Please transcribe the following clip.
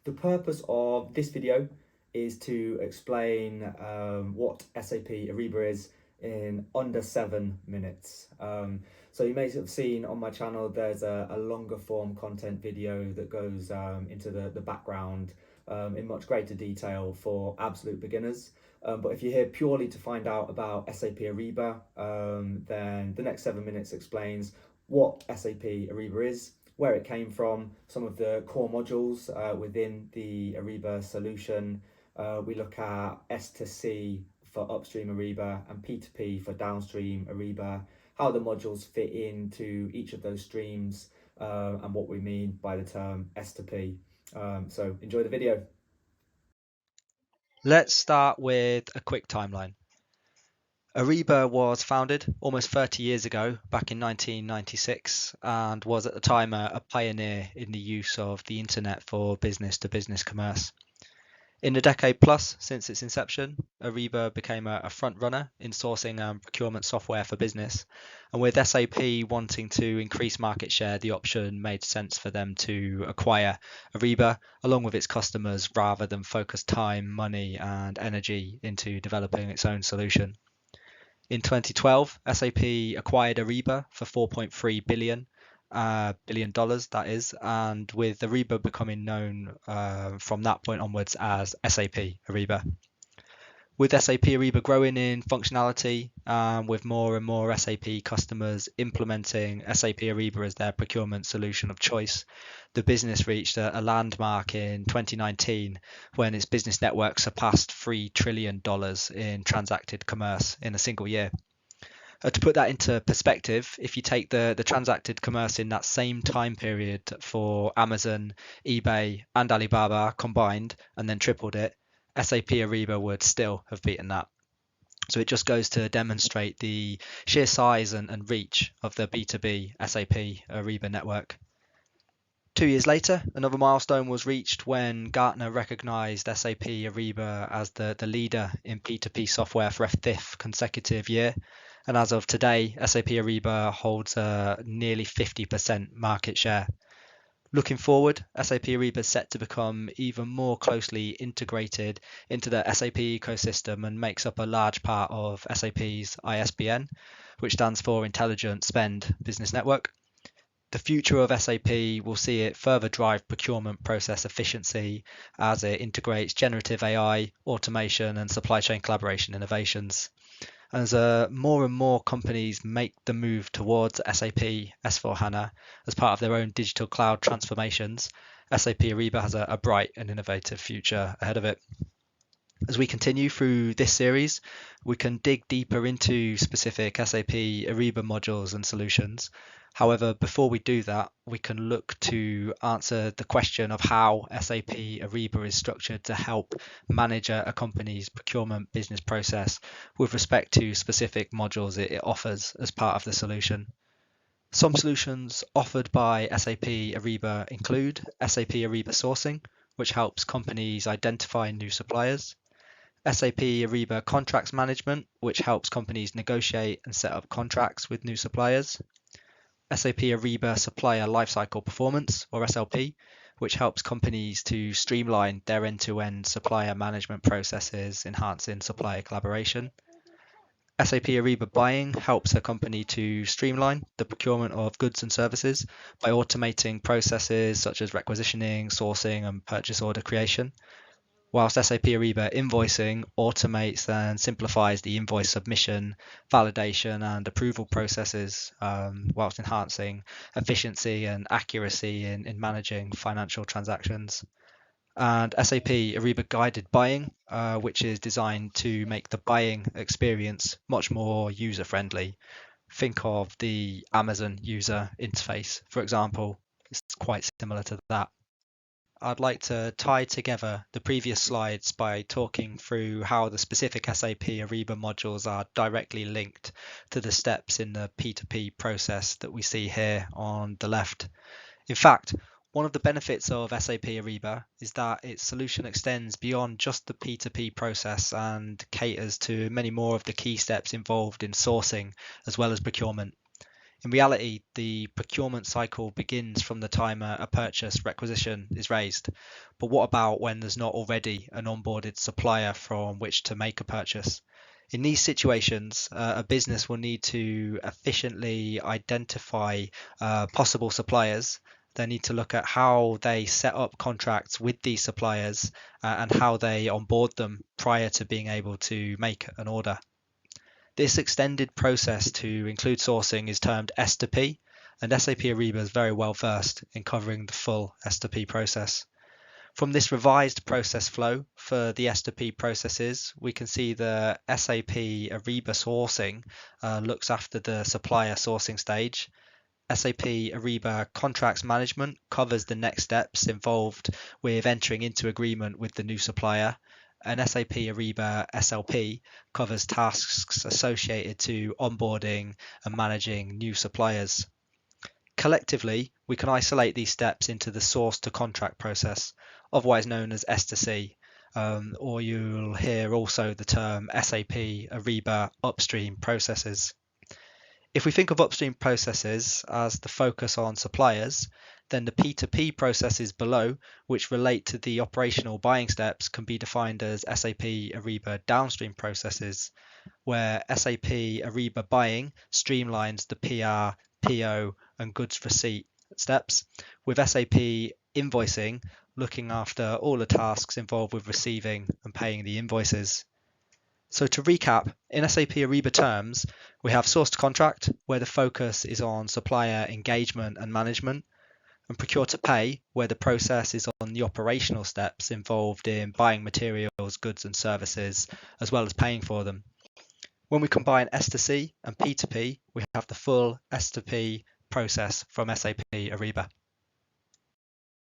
The purpose of this video is to explain what SAP Ariba is in under 7 minutes. So you may have seen on my channel there's a longer form content video that goes into the background in much greater detail for absolute beginners. But if you're here purely to find out about SAP Ariba, then the next 7 minutes explains what SAP Ariba is, where it came from, some of the core modules within the Ariba solution. We look at S to C for upstream Ariba and P to P for downstream Ariba, how the modules fit into each of those streams, and what we mean by the term S to P. So enjoy the video. Let's start with a quick timeline. Ariba was founded almost 30 years ago, back in 1996, and was at the time a pioneer in the use of the internet for business-to-business commerce. In the decade plus since its inception, Ariba became a front runner in sourcing and procurement software for business. And with SAP wanting to increase market share, the option made sense for them to acquire Ariba along with its customers rather than focus time, money, and energy into developing its own solution. In 2012, SAP acquired Ariba for $4.3 billion, that is, and with Ariba becoming known from that point onwards as SAP Ariba. With SAP Ariba growing in functionality, with more and more SAP customers implementing SAP Ariba as their procurement solution of choice, the business reached a landmark in 2019 when its business network surpassed $3 trillion in transacted commerce in a single year. To put that into perspective, if you take the transacted commerce in that same time period for Amazon, eBay, and Alibaba combined, and then tripled it, SAP Ariba would still have beaten that. So it just goes to demonstrate the sheer size and reach of the B2B SAP Ariba network. 2 years later, another milestone was reached when Gartner recognized SAP Ariba as the leader in P2P software for a fifth consecutive year. And as of today, SAP Ariba holds a nearly 50% market share. Looking forward, SAP Ariba is set to become even more closely integrated into the SAP ecosystem and makes up a large part of SAP's ISBN, which stands for Intelligent Spend Business Network. The future of SAP will see it further drive procurement process efficiency as it integrates generative AI, automation, and supply chain collaboration innovations. As more and more companies make the move towards SAP S4HANA as part of their own digital cloud transformations, SAP Ariba has a bright and innovative future ahead of it. As we continue through this series, we can dig deeper into specific SAP Ariba modules and solutions. However, before we do that, we can look to answer the question of how SAP Ariba is structured to help manage a company's procurement business process with respect to specific modules it offers as part of the solution. Some solutions offered by SAP Ariba include SAP Ariba Sourcing, which helps companies identify new suppliers, SAP Ariba Contracts Management, which helps companies negotiate and set up contracts with new suppliers, SAP Ariba Supplier Lifecycle Performance, or SLP, which helps companies to streamline their end-to-end supplier management processes, enhancing supplier collaboration. SAP Ariba Buying helps a company to streamline the procurement of goods and services by automating processes such as requisitioning, sourcing, and purchase order creation. Whilst SAP Ariba Invoicing automates and simplifies the invoice submission, validation, and approval processes, whilst enhancing efficiency and accuracy in managing financial transactions. And SAP Ariba Guided Buying, which is designed to make the buying experience much more user-friendly. Think of the Amazon user interface, for example. It's quite similar to that. I'd like to tie together the previous slides by talking through how the specific SAP Ariba modules are directly linked to the steps in the P2P process that we see here on the left. In fact, one of the benefits of SAP Ariba is that its solution extends beyond just the P2P process and caters to many more of the key steps involved in sourcing as well as procurement. In reality, the procurement cycle begins from the time a purchase requisition is raised. But what about when there's not already an onboarded supplier from which to make a purchase? In these situations, a business will need to efficiently identify possible suppliers. They need to look at how they set up contracts with these suppliers and how they onboard them prior to being able to make an order. This extended process to include sourcing is termed S2P, and SAP Ariba is very well versed in covering the full S2P process. From this revised process flow for the S2P processes, we can see the SAP Ariba sourcing looks after the supplier sourcing stage. SAP Ariba Contracts Management covers the next steps involved with entering into agreement with the new supplier, and SAP Ariba SLP covers tasks associated to onboarding and managing new suppliers. Collectively, we can isolate these steps into the source to contract process, otherwise known as S2C, or you'll hear also the term SAP Ariba upstream processes. If we think of upstream processes as the focus on suppliers, then the P2P processes below, which relate to the operational buying steps, can be defined as SAP Ariba downstream processes, where SAP Ariba buying streamlines the PR, PO, and goods receipt steps, with SAP invoicing looking after all the tasks involved with receiving and paying the invoices. So to recap, in SAP Ariba terms, we have source to contract, where the focus is on supplier engagement and management, and procure to pay, where the process is on the operational steps involved in buying materials, goods and services, as well as paying for them. When we combine S2C and P2P, we have the full S2P process from SAP Ariba.